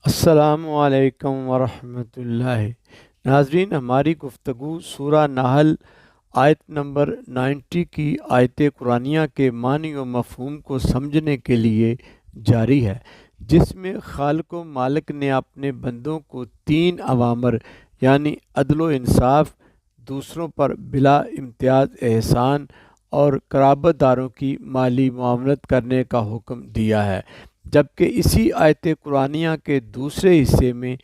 السلام علیکم ورحمۃ اللہ۔ ناظرین، ہماری گفتگو سورہ نحل آیت نمبر 90 کی آیت قرآنیہ کے معنی و مفہوم کو سمجھنے کے لیے جاری ہے، جس میں خالق و مالک نے اپنے بندوں کو 3 اوامر یعنی عدل و انصاف، دوسروں پر بلا امتیاز احسان اور قرابت داروں کی مالی معاملت کرنے کا حکم دیا ہے، جبکہ اسی آیت قرآنیہ کے دوسرے حصے میں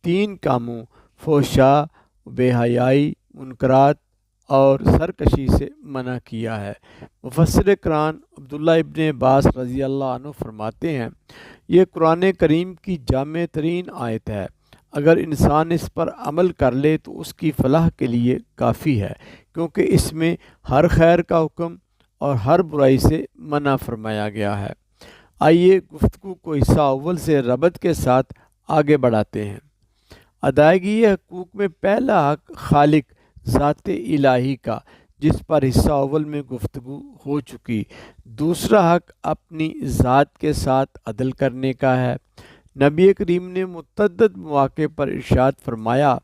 3 کاموں فحشا، بے حیائی، منکرات اور سرکشی سے منع کیا ہے۔ مفسر قرآن عبداللہ ابن عباس رضی اللہ عنہ فرماتے ہیں، یہ قرآن کریم کی جامع ترین آیت ہے۔ اگر انسان اس پر عمل کر لے تو اس کی فلاح کے لیے کافی ہے، کیونکہ اس میں ہر خیر کا حکم اور ہر برائی سے منع فرمایا گیا ہے۔ آئیے گفتگو کو حصہ اول سے ربط کے ساتھ آگے بڑھاتے ہیں۔ ادائیگی حقوق میں پہلا حق خالق ذات الہی کا، جس پر حصہ اول میں گفتگو ہو چکی۔ دوسرا حق اپنی ذات کے ساتھ عدل کرنے کا ہے۔ نبی کریم نے متعدد مواقع پر ارشاد فرمایا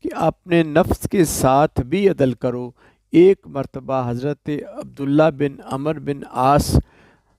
کہ اپنے نفس کے ساتھ بھی عدل کرو۔ ایک مرتبہ حضرت عبداللہ بن عمرو بن عاص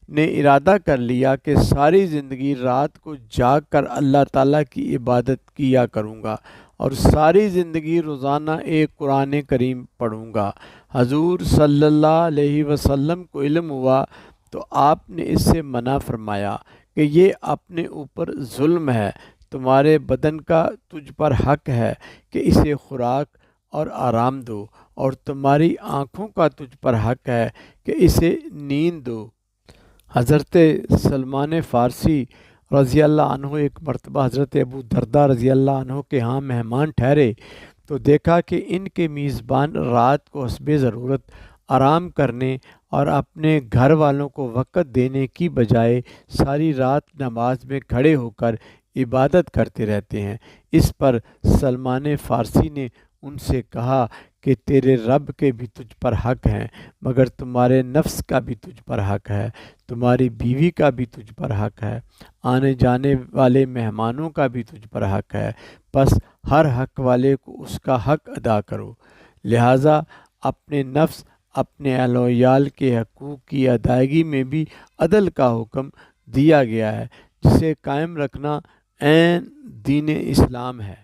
نے ارادہ کر لیا کہ ساری زندگی رات کو جاگ کر اللہ تعالیٰ کی عبادت کیا کروں گا اور ساری زندگی روزانہ ایک قرآن کریم پڑھوں گا۔ حضور صلی اللہ علیہ وسلم کو علم ہوا تو آپ نے اس سے منع فرمایا کہ یہ اپنے اوپر ظلم ہے، تمہارے بدن کا تجھ پر حق ہے کہ اسے خوراک اور آرام دو، اور تمہاری آنکھوں کا تجھ پر حق ہے کہ اسے نیند دو۔ حضرت سلمان فارسی رضی اللہ عنہ ایک مرتبہ حضرت ابو درداء رضی اللہ عنہ کے ہاں مہمان ٹھہرے تو دیکھا کہ ان کے میزبان رات کو حسب ضرورت آرام کرنے اور اپنے گھر والوں کو وقت دینے کی بجائے ساری رات نماز میں کھڑے ہو کر عبادت کرتے رہتے ہیں۔ اس پر سلمان فارسی نے ان سے کہا کہ تیرے رب کے بھی تجھ پر حق ہیں، مگر تمہارے نفس کا بھی تجھ پر حق ہے، تمہاری بیوی کا بھی تجھ پر حق ہے، آنے جانے والے مہمانوں کا بھی تجھ پر حق ہے، پس ہر حق والے کو اس کا حق ادا کرو۔ لہٰذا اپنے نفس، اپنے اہل و عیال کے حقوق کی ادائیگی میں بھی عدل کا حکم دیا گیا ہے، جسے قائم رکھنا عین دین اسلام ہے۔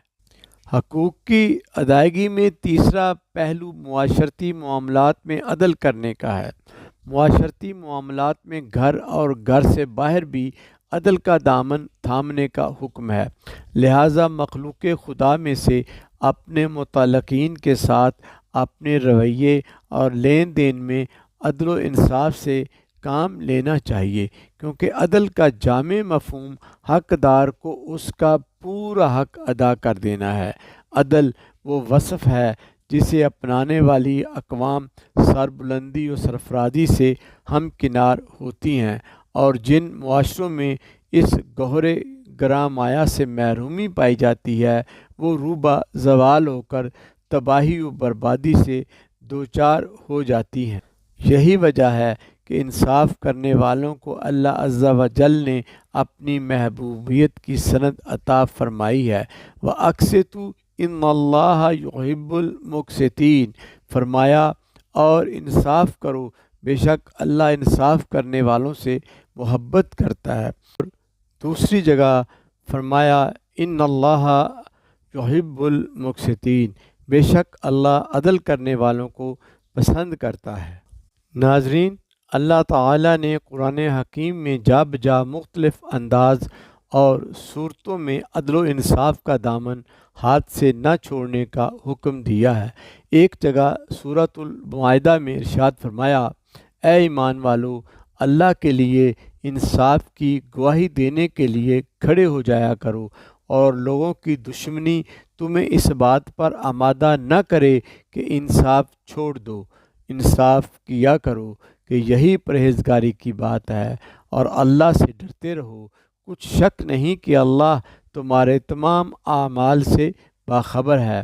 حقوق کی ادائیگی میں تیسرا پہلو معاشرتی معاملات میں عدل کرنے کا ہے۔ معاشرتی معاملات میں گھر اور گھر سے باہر بھی عدل کا دامن تھامنے کا حکم ہے۔ لہٰذا مخلوق خدا میں سے اپنے متعلقین کے ساتھ اپنے رویے اور لین دین میں عدل و انصاف سے کام لینا چاہیے، کیونکہ عدل کا جامع مفہوم حقدار کو اس کا پورا حق ادا کر دینا ہے۔ عدل وہ وصف ہے جسے اپنانے والی اقوام سربلندی و سرفرازی سے ہمکنار ہوتی ہیں، اور جن معاشروں میں اس گوہر گراں مایہ سے محرومی پائی جاتی ہے وہ روبہ زوال ہو کر تباہی و بربادی سے دوچار ہو جاتی ہیں۔ یہی وجہ ہے کہ انصاف کرنے والوں کو اللہ عز و جل نے اپنی محبوبیت کی سند عطا فرمائی ہے۔ وَأَقْسِطُوا إِنَّ اللَّهَ يُحِبُّ الْمُقْسِطِينَ، فرمایا اور انصاف کرو، بے شک اللہ انصاف کرنے والوں سے محبت کرتا ہے۔ دوسری جگہ فرمایا إِنَّ اللَّهَ يُحِبُّ الْمُقْسِطِينَ، بے شک اللہ عدل کرنے والوں کو پسند کرتا ہے۔ ناظرین، اللہ تعالیٰ نے قرآن حکیم میں جا بجا مختلف انداز اور صورتوں میں عدل و انصاف کا دامن ہاتھ سے نہ چھوڑنے کا حکم دیا ہے۔ ایک جگہ سورۃ المائدہ میں ارشاد فرمایا، اے ایمان والو، اللہ کے لیے انصاف کی گواہی دینے کے لیے کھڑے ہو جایا کرو، اور لوگوں کی دشمنی تمہیں اس بات پر آمادہ نہ کرے کہ انصاف چھوڑ دو۔ انصاف کیا کرو کہ یہی پرہیزگاری کی بات ہے، اور اللہ سے ڈرتے رہو، کچھ شک نہیں کہ اللہ تمہارے تمام اعمال سے باخبر ہے۔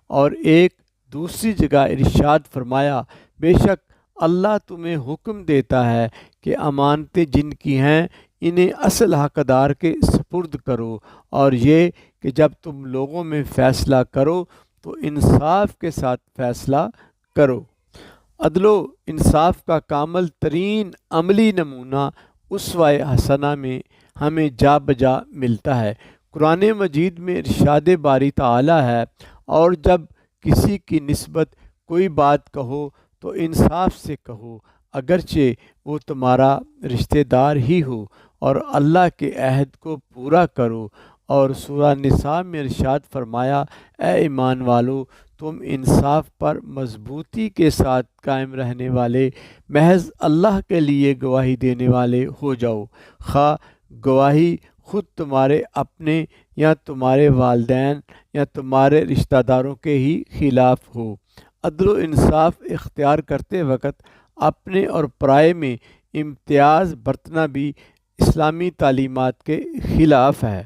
اور ایک دوسری جگہ ارشاد فرمایا، بے شک اللہ تمہیں حکم دیتا ہے کہ امانتیں جن کی ہیں انہیں اصل حقدار کے سپرد کرو، اور یہ کہ جب تم لوگوں میں فیصلہ کرو تو انصاف کے ساتھ فیصلہ کرو۔ عدل و انصاف کا کامل ترین عملی نمونہ اسوہ حسنہ میں ہمیں جا بجا ملتا ہے۔ قرآن مجید میں ارشاد باری تعالی ہے، اور جب کسی کی نسبت کوئی بات کہو تو انصاف سے کہو، اگرچہ وہ تمہارا رشتہ دار ہی ہو، اور اللہ کے عہد کو پورا کرو۔ اور سورہ نساء میں ارشاد فرمایا، اے ایمان والو، تم انصاف پر مضبوطی کے ساتھ قائم رہنے والے، محض اللہ کے لیے گواہی دینے والے ہو جاؤ، خواہ گواہی خود تمہارے اپنے یا تمہارے والدین یا تمہارے رشتہ داروں کے ہی خلاف ہو۔ عدل و انصاف اختیار کرتے وقت اپنے اور پرائے میں امتیاز برتنا بھی اسلامی تعلیمات کے خلاف ہے۔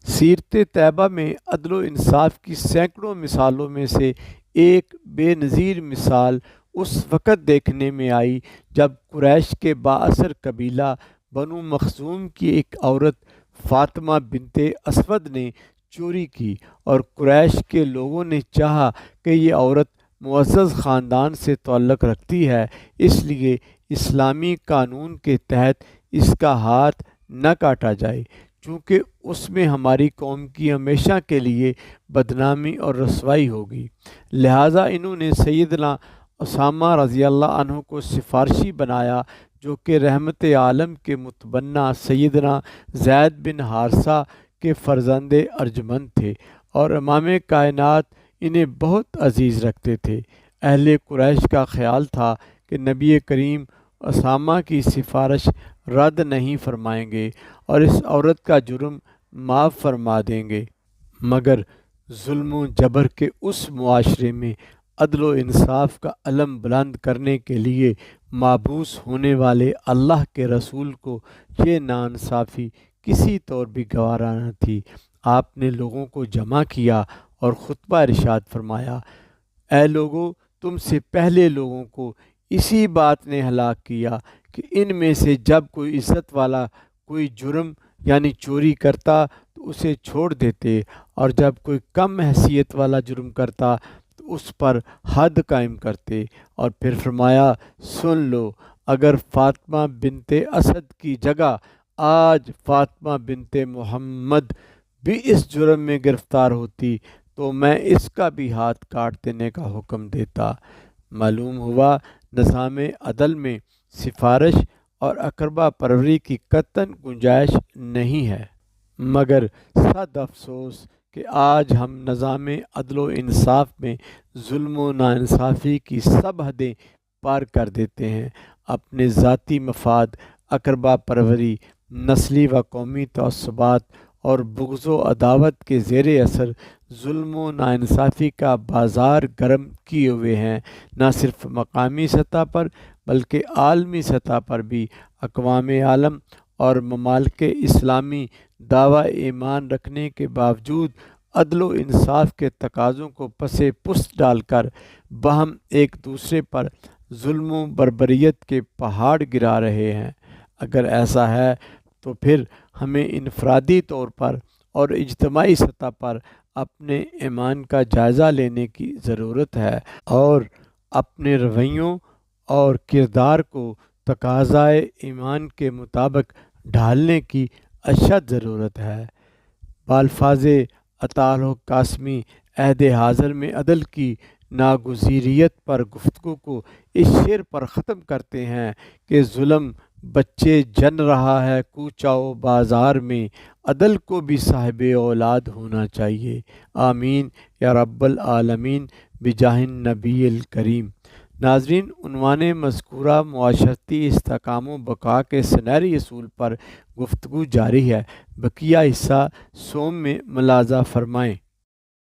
سیرت طیبہ میں عدل و انصاف کی سینکڑوں مثالوں میں سے ایک بے نظیر مثال اس وقت دیکھنے میں آئی جب قریش کے بااثر قبیلہ بنو مخزوم کی ایک عورت فاطمہ بنت اسود نے چوری کی، اور قریش کے لوگوں نے چاہا کہ یہ عورت معزز خاندان سے تعلق رکھتی ہے، اس لیے اسلامی قانون کے تحت اس کا ہاتھ نہ کاٹا جائے، چونکہ اس میں ہماری قوم کی ہمیشہ کے لیے بدنامی اور رسوائی ہوگی۔ لہٰذا انہوں نے سیدنا اسامہ رضی اللہ عنہ کو سفارشی بنایا، جو کہ رحمت عالم کے متبنہ سیدنا زید بن حارثہ کے فرزند ارجمند تھے، اور امام کائنات انہیں بہت عزیز رکھتے تھے۔ اہل قریش کا خیال تھا کہ نبی کریم اسامہ کی سفارش رد نہیں فرمائیں گے اور اس عورت کا جرم معاف فرما دیں گے، مگر ظلم و جبر کے اس معاشرے میں عدل و انصاف کا علم بلند کرنے کے لیے مابعوث ہونے والے اللہ کے رسول کو یہ ناانصافی کسی طور بھی گوارا نہ تھی۔ آپ نے لوگوں کو جمع کیا اور خطبہ ارشاد فرمایا، اے لوگو، تم سے پہلے لوگوں کو اسی بات نے ہلاک کیا کہ ان میں سے جب کوئی عزت والا کوئی جرم یعنی چوری کرتا تو اسے چھوڑ دیتے، اور جب کوئی کم حیثیت والا جرم کرتا تو اس پر حد قائم کرتے۔ اور پھر فرمایا، سن لو، اگر فاطمہ بنت اسد کی جگہ آج فاطمہ بنت محمد بھی اس جرم میں گرفتار ہوتی تو میں اس کا بھی ہاتھ کاٹ دینے کا حکم دیتا۔ معلوم ہوا نظام عدل میں سفارش اور اقربا پروری کی قطعاً گنجائش نہیں ہے، مگر صد افسوس کہ آج ہم نظام عدل و انصاف میں ظلم و ناانصافی کی سب حدیں پار کر دیتے ہیں۔ اپنے ذاتی مفاد، اقربا پروری، نسلی و قومی تعصبات اور بغض و عداوت کے زیر اثر ظلم و ناانصافی کا بازار گرم کیے ہوئے ہیں۔ نہ صرف مقامی سطح پر بلکہ عالمی سطح پر بھی اقوام عالم اور ممالک اسلامی دعویٰ ایمان رکھنے کے باوجود عدل و انصاف کے تقاضوں کو پس پشت ڈال کر باہم ایک دوسرے پر ظلم و بربریت کے پہاڑ گرا رہے ہیں۔ اگر ایسا ہے تو پھر ہمیں انفرادی طور پر اور اجتماعی سطح پر اپنے ایمان کا جائزہ لینے کی ضرورت ہے، اور اپنے رویوں اور کردار کو تقاضائے ایمان کے مطابق ڈھالنے کی اشد ضرورت ہے۔ بالفاظ عطا الحق قاسمی عہد حاضر میں عدل کی ناگزیریت پر گفتگو کو اس شعر پر ختم کرتے ہیں کہ ظلم بچے جن رہا ہے کوچہ و بازار میں، عدل کو بھی صاحب اولاد ہونا چاہیے۔ آمین یا رب العالمین بجاہ النبی الکریم۔ ناظرین، عنوان مذکورہ معاشرتی استحکام و بقا کے سنہری اصول پر گفتگو جاری ہے، بقیہ حصہ سوم میں ملاحظہ فرمائیں۔